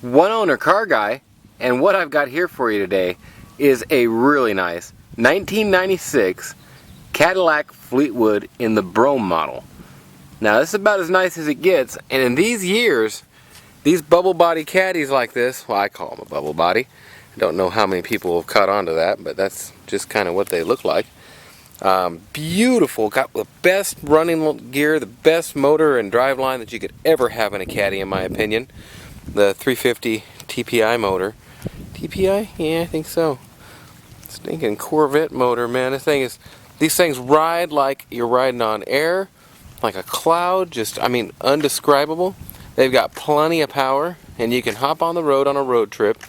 one owner car guy, and what I've got here for you today is a really nice 1996 Cadillac Fleetwood in the Brougham model. Now this is about as nice as it gets, and in these years, these bubble body caddies like this, well, I call them a bubble body. I don't know how many people have caught on to that, but that's just kind of what they look like. Beautiful, got the best running gear, the best motor and driveline that you could ever have in a caddy, in my opinion. The 350 TPI motor. TPI? Yeah, I think so. Stinking Corvette motor, man. These things ride like you're riding on air, like a cloud, just, I mean, undescribable. They've got plenty of power, and you can hop on the road on a road trip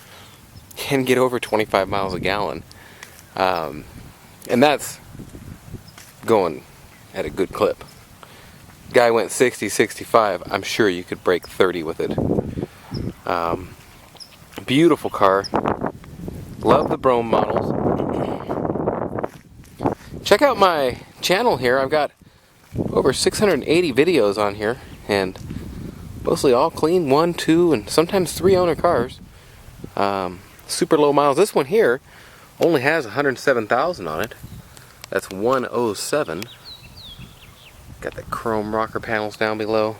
and get over 25 miles a gallon. And that's going at a good clip. Guy went 60, 65. I'm sure you could break 30 with it. Beautiful car. Love the Brougham models. Check out my channel here. I've got over 680 videos on here, and mostly all clean 1, 2, and sometimes 3 owner cars. Super low miles. This one here only has 107,000 on it. That's 107. Got the chrome rocker panels down below.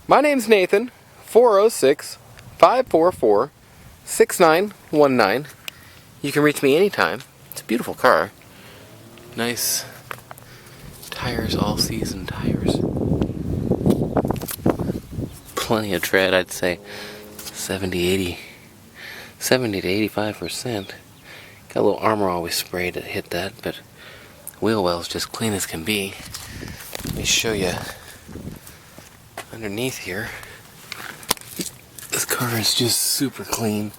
My name's Nathan. 406-544-6919. You can reach me anytime. It's a beautiful car. Nice tires, all season tires. Plenty of tread, I'd say 70 to 85%. Got a little armor always sprayed to hit that, but wheel well's just clean as can be. Let me show you underneath here. This car is just super clean.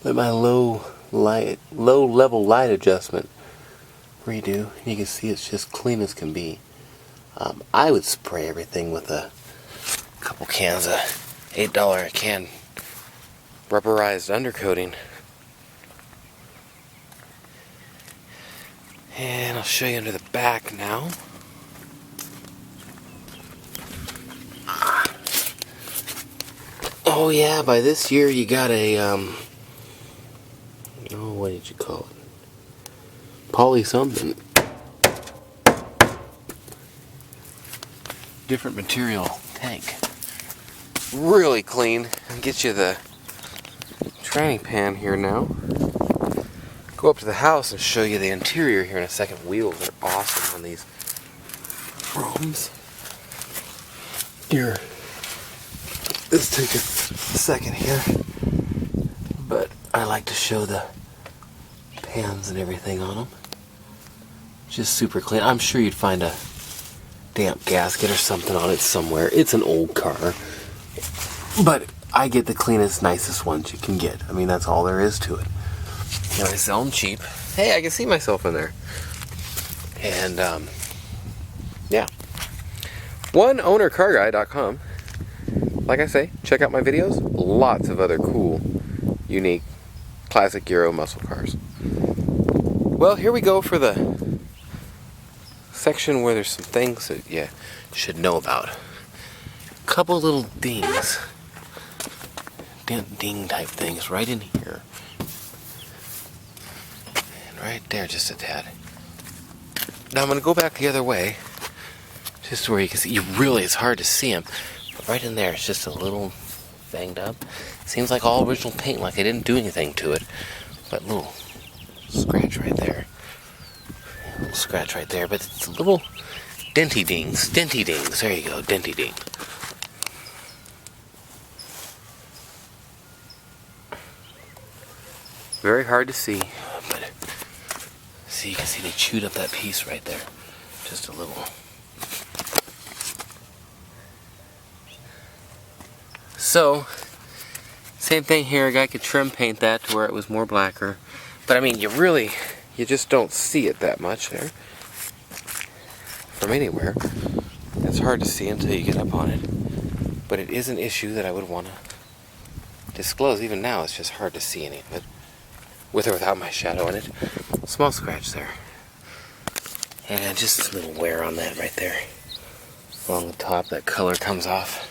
Let my low level light adjustment redo. You can see it's just clean as can be. I would spray everything with a couple cans of $8 a can rubberized undercoating. And I'll show you under the back now. Oh yeah, by this year you got a, what did you call it? Poly something. Different material tank. Really clean. I'll get you the tranny pan here now. Go up to the house and show you the interior here in a second. Wheels are awesome on these Broughams. Here. Let's take a second here. But I like to show the pans and everything on them. Just super clean. I'm sure you'd find a damp gasket or something on it somewhere. It's an old car. But I get the cleanest, nicest ones you can get. I mean, that's all there is to it. And I sell them cheap. Hey, I can see myself in there. And, yeah. OneOwnerCarGuy.com. Like I say, check out my videos. Lots of other cool, unique, classic Euro muscle cars. Well, here we go for the section where there's some things that you should know about. Couple little dings. Ding type things right in here. And right there, just a tad. Now I'm going to go back the other way. Just where you can see, it's hard to see them. But right in there, it's just a little banged up. Seems like all original paint, like I didn't do anything to it. But little scratch right there. A little scratch right there, but it's a little denty dings. Denty dings. There you go, denty ding. Very hard to see, but see, you can see they chewed up that piece right there. Just a little. So, same thing here. A guy could trim paint that to where it was more blacker. But I mean, you just don't see it that much there. From anywhere. It's hard to see until you get up on it. But it is an issue that I would want to disclose. Even now, it's just hard to see any of it. With or without my shadow in it. Small scratch there. And just a little wear on that right there. Along the top, that color comes off.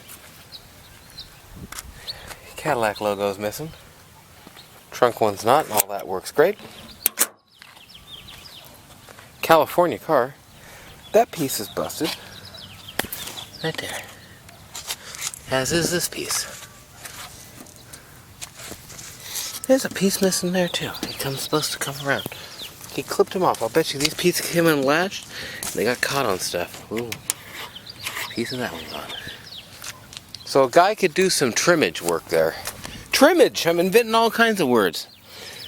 Cadillac logo's missing. Trunk one's not, and all that works great. California car. That piece is busted. Right there. As is this piece. There's a piece missing there too. Supposed to come around. He clipped him off. I'll bet you these pieces came unlatched and they got caught on stuff. Ooh. Piece of that one gone. So a guy could do some trimmage work there. Trimmage! I'm inventing all kinds of words.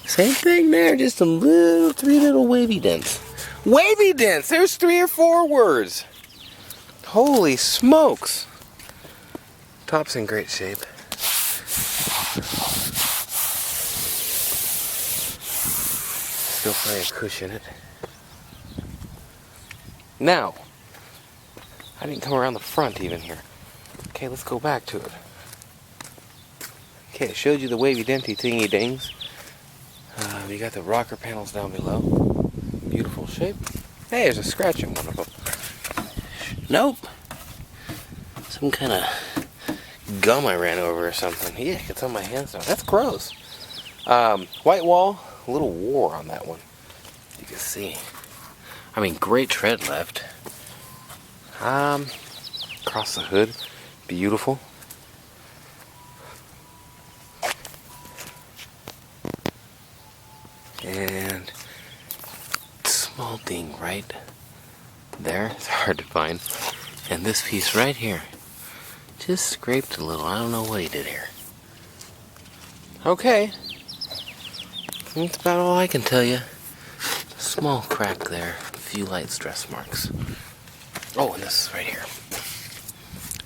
Same thing there, just three little wavy dents. Wavy dents! There's 3 or 4 words. Holy smokes. Top's in great shape. Still plenty of cushion in it. Now, I didn't come around the front even here. Okay, let's go back to it. Okay, I showed you the wavy denty thingy dings. We got the rocker panels down below. Beautiful shape. Hey, there's a scratch in one of them. Nope. Some kind of gum I ran over or something. Yeah, it's on my hands now. That's gross. White wall, a little war on that one. You can see. I mean, great tread left. Across the hood, beautiful. And small ding right there. It's hard to find. And this piece right here just scraped a little. I don't know what he did here. Okay. That's about all I can tell you. Small crack there. A few light stress marks. Oh, and this is right here.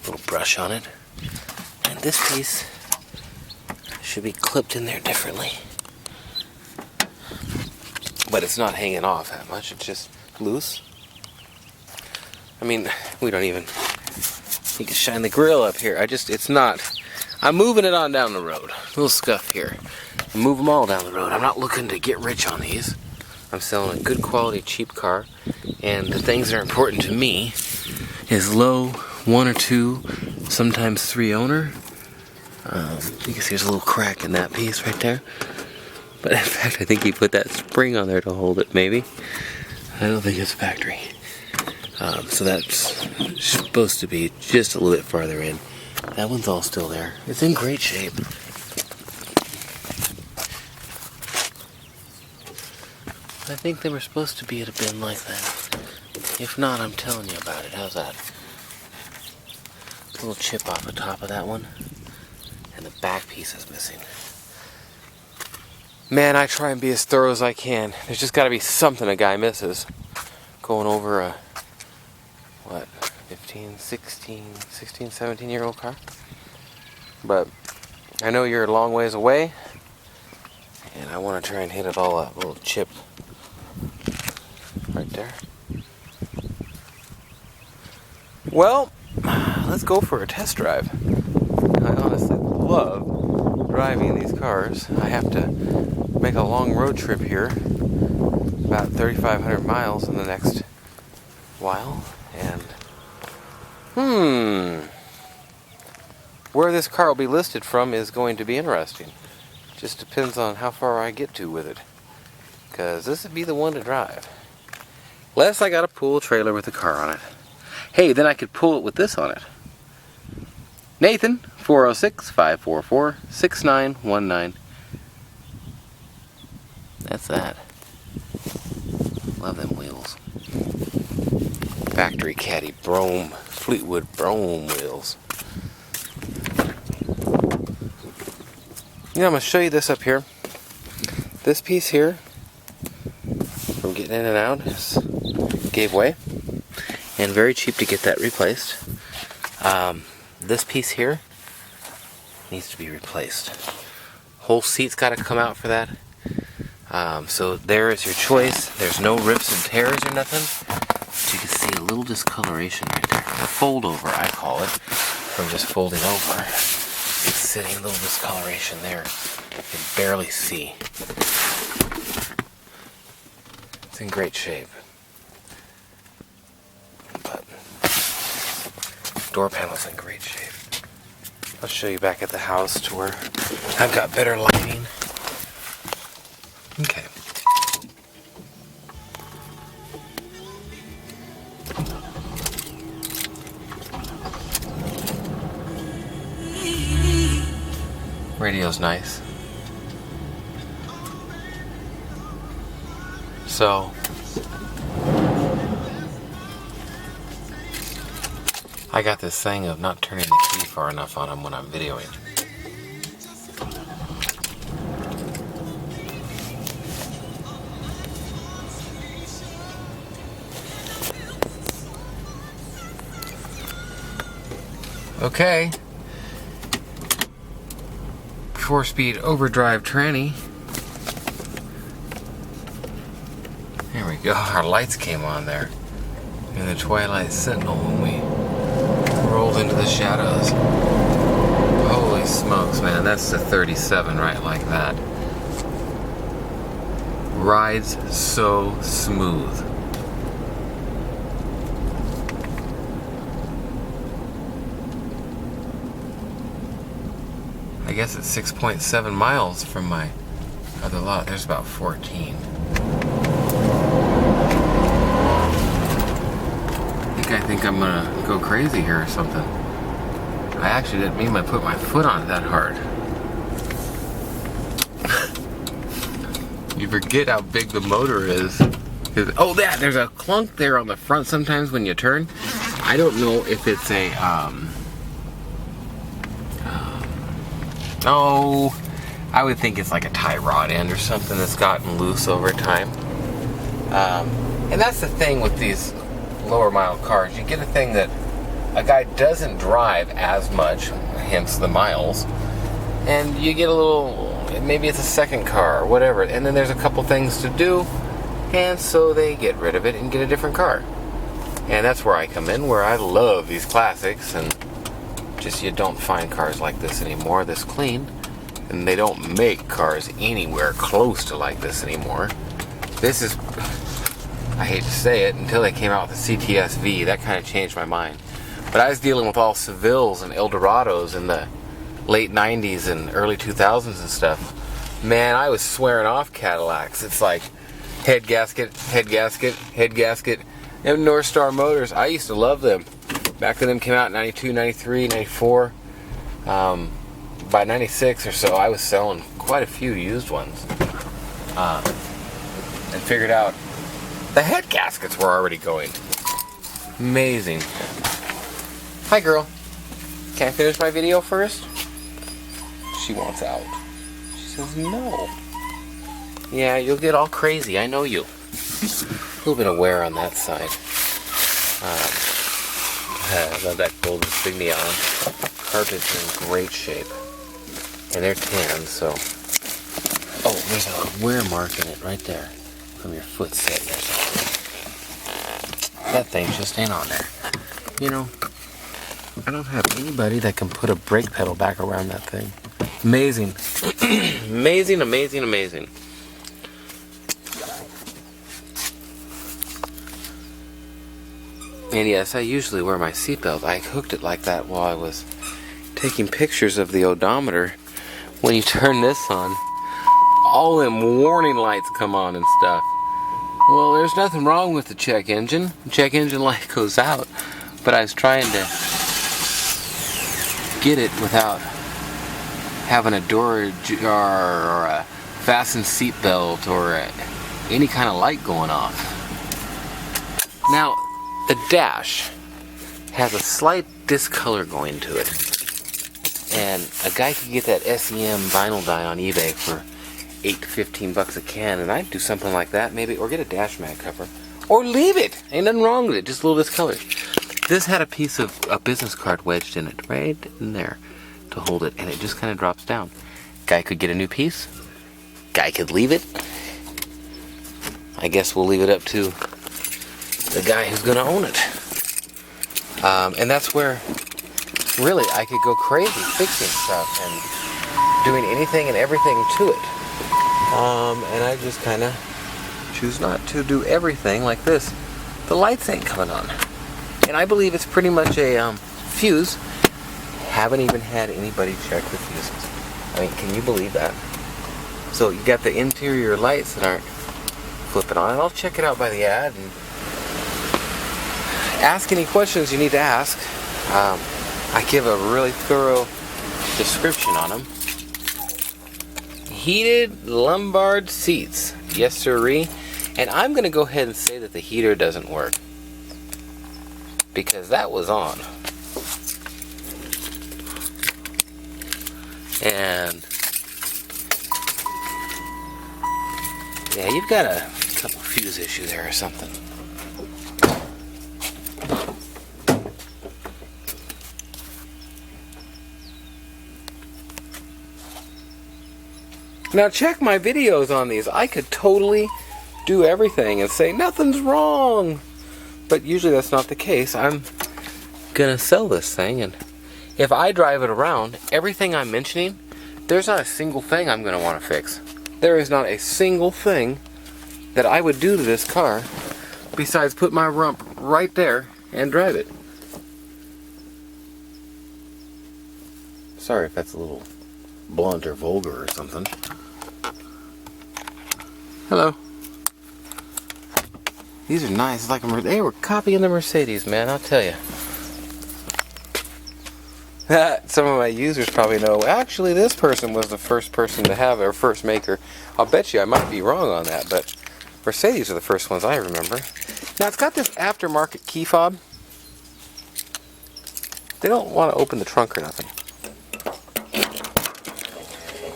A little brush on it. And this piece should be clipped in there differently. But it's not hanging off that much. It's just loose. I mean, we don't even... You can shine the grill up here. It's not... I'm moving it on down the road. A little scuff here. I move them all down the road. I'm not looking to get rich on these. I'm selling a good quality, cheap car. And the things that are important to me is low 1 or 2, sometimes 3 owner. You can see there's a little crack in that piece right there. But in fact, I think he put that spring on there to hold it, maybe. I don't think it's factory. So that's supposed to be just a little bit farther in. That one's all still there. It's in great shape. I think they were supposed to be at a bin like that. If not, I'm telling you about it. How's that? A little chip off the top of that one. And the back piece is missing. Man, I try and be as thorough as I can. There's just got to be something a guy misses. Going over a, 16, 17-year-old car. But I know you're a long ways away. And I want to try and hit it all up. A little chip. Right there. Well, let's go for a test drive. I honestly love driving these cars. I have to make a long road trip here, about 3,500 miles in the next while, and where this car will be listed from is going to be interesting. Just depends on how far I get to with it, because this would be the one to drive. Unless I got a pull trailer with a car on it. Hey, then I could pull it with this on it. Nathan, 406-544-6919. That's that. Love them wheels. Factory Caddy Brougham, Fleetwood Brougham wheels. I'm going to show you this up here. This piece here, from getting in and out, gave way. And very cheap to get that replaced. This piece here needs to be replaced. Whole seat's got to come out for that. So there is your choice. There's no rips and tears or nothing. But you can see a little discoloration right there. A fold over, I call it, from just folding over. It's sitting a little discoloration there. You can barely see. It's in great shape. But door panel's in great shape. I'll show you back at the house to where I've got better lighting. Okay. Radio's nice. So I got this thing of not turning the key far enough on them when I'm videoing. Okay. 4-speed overdrive tranny. There we go. Our lights came on there in the Twilight Sentinel when we rolled into the shadows. Holy smokes, man. That's the 37 right like that. Rides so smooth. I guess it's 6.7 miles from my other lot. There's about 14. I think I'm gonna go crazy here or something. I actually didn't mean to put my foot on it that hard. You forget how big the motor is. Oh, there's a clunk there on the front sometimes when you turn. I don't know if it's a oh, I would think it's like a tie rod end or something that's gotten loose over time. And that's the thing with these lower mile cars. You get a thing that a guy doesn't drive as much, hence the miles, and you get a little, maybe it's a second car or whatever, and then there's a couple things to do, and so they get rid of it and get a different car. And that's where I come in, where I love these classics, and just you don't find cars like this anymore, this clean, and they don't make cars anywhere close to like this anymore. This is, I hate to say it, until they came out with the CTS-V, that kind of changed my mind. But I was dealing with all Sevilles and Eldorados in the late 90s and early 2000s and stuff. Man, I was swearing off Cadillacs. It's like head gasket, head gasket, head gasket. And North Star Motors, I used to love them. Back then, them came out in 92, 93, 94. By 96 or so, I was selling quite a few used ones. And figured out the head gaskets were already going. Amazing. Hi, girl. Can I finish my video first? She wants out. She says no. Yeah, you'll get all crazy. I know you. A little bit of wear on that side. I love that gold insignia on. Carpet's in great shape. And they're tan, so... Oh, there's a wear mark in it right there. From your foot setting or something. That thing just ain't on there. You know, I don't have anybody that can put a brake pedal back around that thing. Amazing. Amazing, amazing, amazing. And yes, I usually wear my seatbelt. I hooked it like that while I was taking pictures of the odometer. When you turn this on, all them warning lights come on and stuff. Well, there's nothing wrong with the check engine. The check engine light goes out. But I was trying to get it without having a door ajar or a fastened seatbelt or any kind of light going off. Now, the dash has a slight discolor going to it. And a guy could get that SEM vinyl dye on eBay for $8 to $15 a can, and I'd do something like that maybe, or get a dash mat cover, or leave it. Ain't nothing wrong with it, just a little discolor. This had a piece of a business card wedged in it, right in there, to hold it, and it just kind of drops down. Guy could get a new piece. Guy could leave it. I guess we'll leave it up to the guy who's going to own it. And that's where, really, I could go crazy fixing stuff and doing anything and everything to it. And I just kind of choose not to do everything like this. The lights ain't coming on. And I believe it's pretty much a fuse haven't even had anybody check the fuses. I mean, can you believe that? So you got the interior lights that aren't flipping on. And I'll check it out by the ad and ask any questions you need to ask. I give a really thorough description on them. Heated lumbar seats. Yes, sirree. And I'm going to go ahead and say that the heater doesn't work, because that was on. And yeah, you've got a couple fuse issues there or something. Now check my videos on these. I could totally do everything and say nothing's wrong, but usually that's not the case. I'm gonna sell this thing, and if I drive it around, everything I'm mentioning, there's not a single thing I'm gonna want to fix. There is not a single thing that I would do to this car besides put my rump right there and drive it. Sorry if that's a little blunt or vulgar or something. Hello. These are nice. It's like they were copying the Mercedes, man. I'll tell you. Some of my users probably know. Actually, this person was the first person to have their first maker. I'll bet you I might be wrong on that, but Mercedes are the first ones I remember. Now it's got this aftermarket key fob. They don't want to open the trunk or nothing.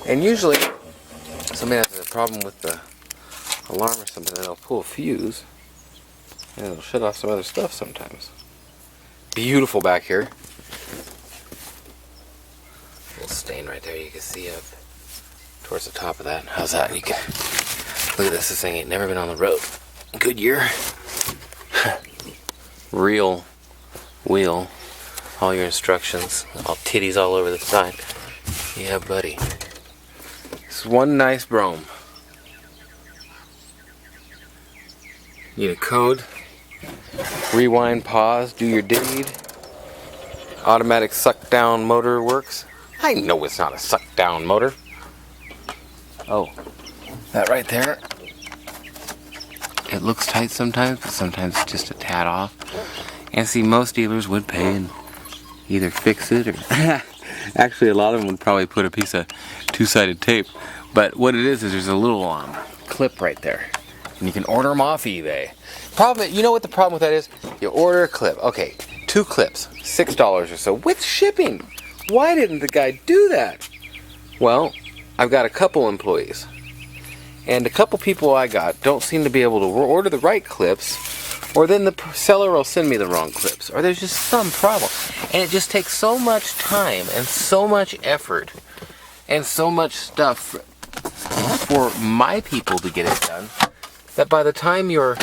And usually, somebody has a problem with the alarm or something, and they'll pull a fuse, and it'll shut off some other stuff sometimes. Beautiful back here. A little stain right there you can see up towards the top of that. How's that? You can look at this. This thing ain't never been on the road. Good year. Real wheel. All your instructions. All titties all over the side. Yeah, buddy. It's one nice Brougham. Need a code. Rewind, pause, do your deed. Automatic suck down motor works. I know it's not a suck down motor. Oh, that right there. It looks tight sometimes, but sometimes it's just a tad off. And see, most dealers would pay and either fix it or actually a lot of them would probably put a piece of two-sided tape. But what it is there's a little clip right there. And you can order them off eBay. You know what the problem with that is? You order a clip. Okay, 2 clips, $6 or so with shipping. Why didn't the guy do that? Well, I've got a couple employees. And a couple people I got don't seem to be able to order the right clips, or then the seller will send me the wrong clips, or there's just some problem. And it just takes so much time and so much effort and so much stuff for my people to get it done, that by the time you're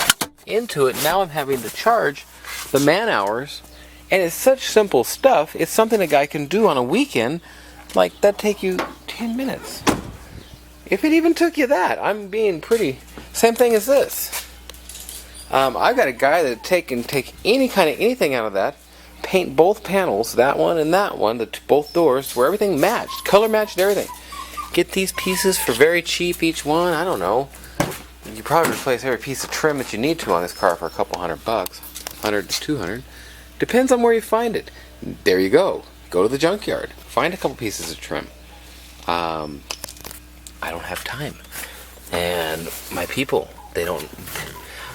into it, now I'm having to charge the man hours, and it's such simple stuff. It's something a guy can do on a weekend, like that take you 10 minutes. If it even took you that, I'm being pretty. Same thing as this. I've got a guy that can take any kind of anything out of that, paint both panels, that one and that one, both doors, where everything matched, color matched everything. Get these pieces for very cheap each one. I don't know. You probably replace every piece of trim that you need to on this car for a couple $100, 100 to 200. Depends on where you find it. There you go. Go to the junkyard. Find a couple pieces of trim. I don't have time. And my people,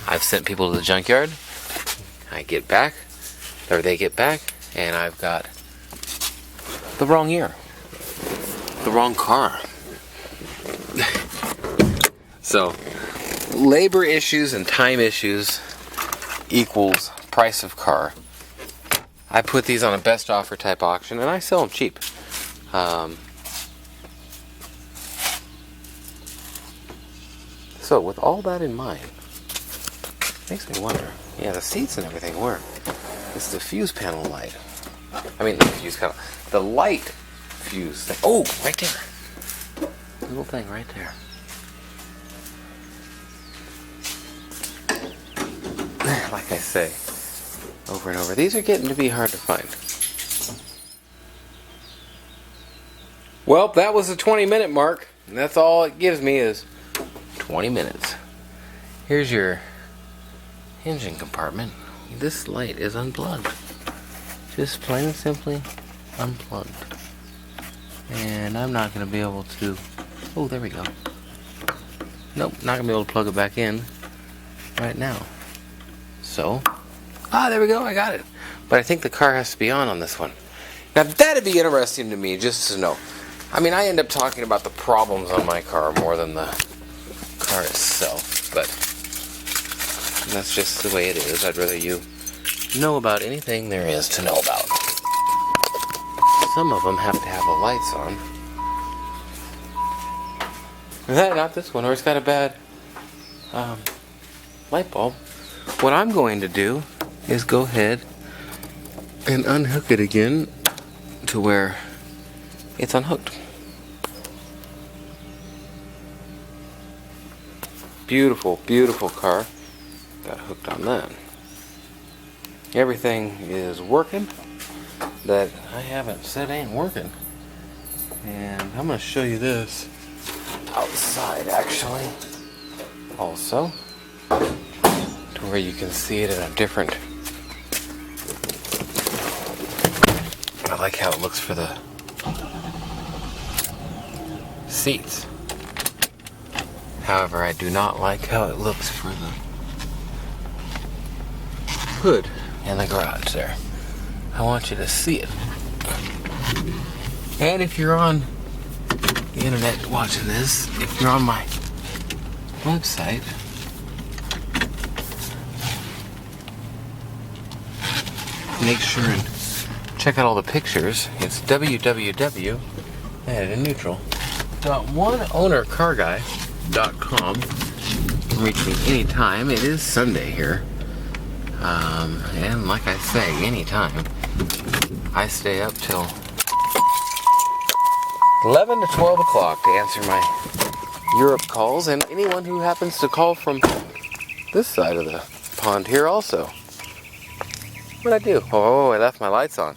I've sent people to the junkyard. I get back, or they get back, and I've got the wrong year. The wrong car. So, labor issues and time issues equals price of car. I put these on a best offer type auction, and I sell them cheap. So with all that in mind, makes me wonder. Yeah, the seats and everything work. It's the fuse panel light. I mean, the fuse panel. The light fuse thing. Oh, right there. Little thing right there. Like I say, over and over. These are getting to be hard to find. Well, that was the 20-minute mark. And that's all it gives me is 20 minutes. Here's your engine compartment. This light is unplugged. Just plain and simply unplugged. And I'm not going to be able to... Oh, there we go. Nope, not going to be able to plug it back in right now. So... Ah, there we go, I got it. But I think the car has to be on this one. Now, that'd be interesting to me, just to know. I mean, I end up talking about the problems on my car more than the car itself, but that's just the way it is. I'd rather you know about anything there is to know about. Some of them have to have the lights on. Not this one, or it's got a bad light bulb. What I'm going to do is go ahead and unhook it again to where it's unhooked. Beautiful, beautiful car. Got hooked on that. Everything is working that I haven't said ain't working. And I'm going to show you this outside actually also, to where you can see it in a different... I like how it looks for the seats. However, I do not like how it looks for the hood and the garage there. I want you to see it. And if you're on the internet watching this, if you're on my website, make sure and check out all the pictures. It's www.oneownercarguy.com. You can reach me anytime. It is Sunday here. And like I say, anytime. I stay up till 11 to 12 o'clock to answer my Europe calls, and anyone who happens to call from this side of the pond here also. What'd I do? Oh, I left my lights on.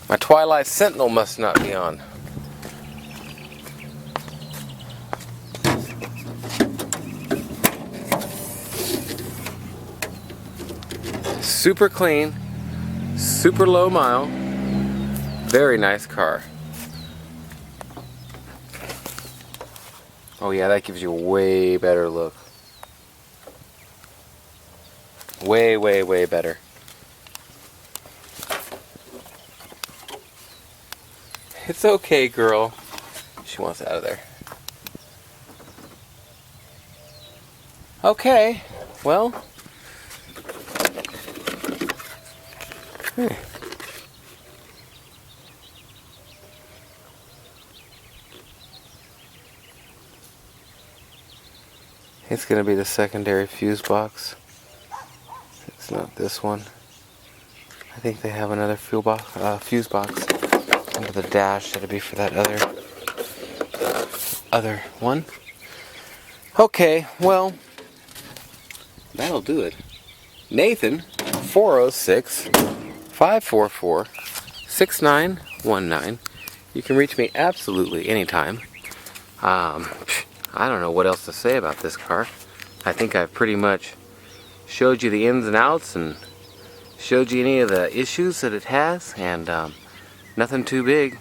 My Twilight Sentinel must not be on. Super clean, super low mile, very nice car. Oh yeah, that gives you a way better look. Way, way, way better. It's okay, girl. She wants out of there. Okay, well. It's going to be the secondary fuse box. It's not this one. I think they have another fuse box under the dash. That'll be for that other one. Okay, well, that'll do it. Nathan, 406-544-6919. You can reach me absolutely anytime. I don't know what else to say about this car. I think I've pretty much showed you the ins and outs and showed you any of the issues that it has, and nothing too big,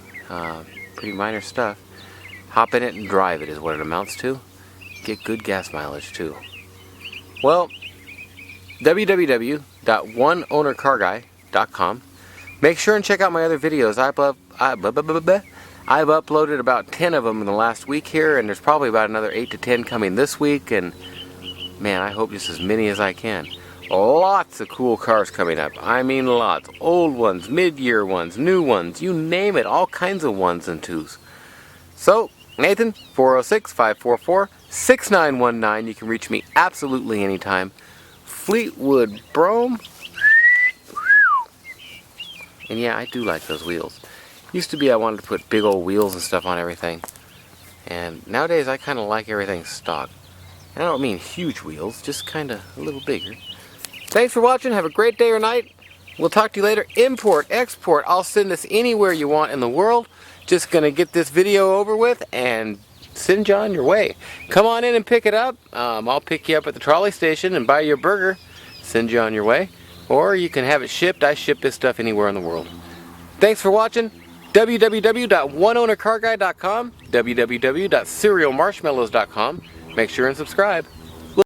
pretty minor stuff. Hop in it and drive it is what it amounts to. Get good gas mileage too. Well, www.oneownercarguy.com. Make sure and check out my other videos. I've uploaded about 10 of them in the last week here, and there's probably about another 8 to 10 coming this week, and man, I hope just as many as I can. Lots of cool cars coming up. I mean lots. Old ones, mid-year ones, new ones, you name it, all kinds of ones and twos. So, Nathan, 406-544-6919. You can reach me absolutely anytime. Fleetwood Brougham. And yeah, I do like those wheels. Used to be I wanted to put big old wheels and stuff on everything. And nowadays I kind of like everything stock. And I don't mean huge wheels, just kind of a little bigger. Thanks for watching. Have a great day or night. We'll talk to you later. Import, export, I'll send this anywhere you want in the world. Just gonna get this video over with and send you on your way. Come on in and pick it up. I'll pick you up at the trolley station and buy you a burger. Send you on your way. Or you can have it shipped. I ship this stuff anywhere in the world. Thanks for watching. www.oneownercarguy.com, www.cerealmarshmallows.com. Make sure and subscribe.